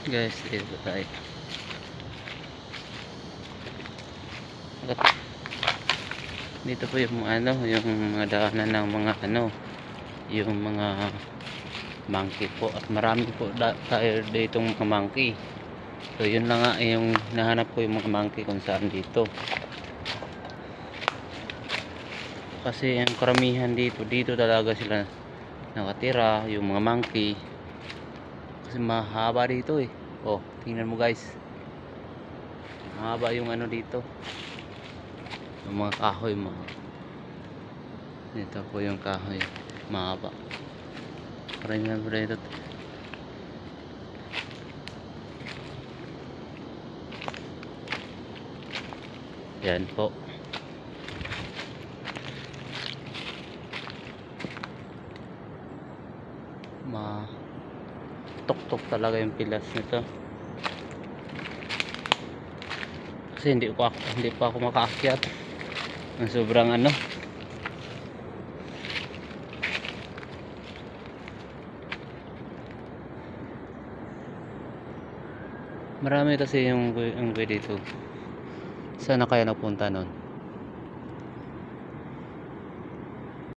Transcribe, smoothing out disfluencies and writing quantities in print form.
Guys, dito tayo. Dito po yung yung mga daanan ng mga yung mga monkey po, at marami po tayo ditong mga monkey. So yun lang nga yung nahanap ko, yung mga monkey kung saan dito. Kasi ang karamihan dito talaga sila nakatira, yung mga monkey. Kasi mahaba dito eh. Oh, tingnan mo guys. Mahaba yung dito. Yung mga kahoy mo. Dito po yung kahoy. Mahaba. Karamihan po dito. Yan po. Tok-tok talaga yung pilas nito. Kasi hindi pa ako makaakyat. Ang sobrang marami kasi yung dito. Saan na kaya napunta nun?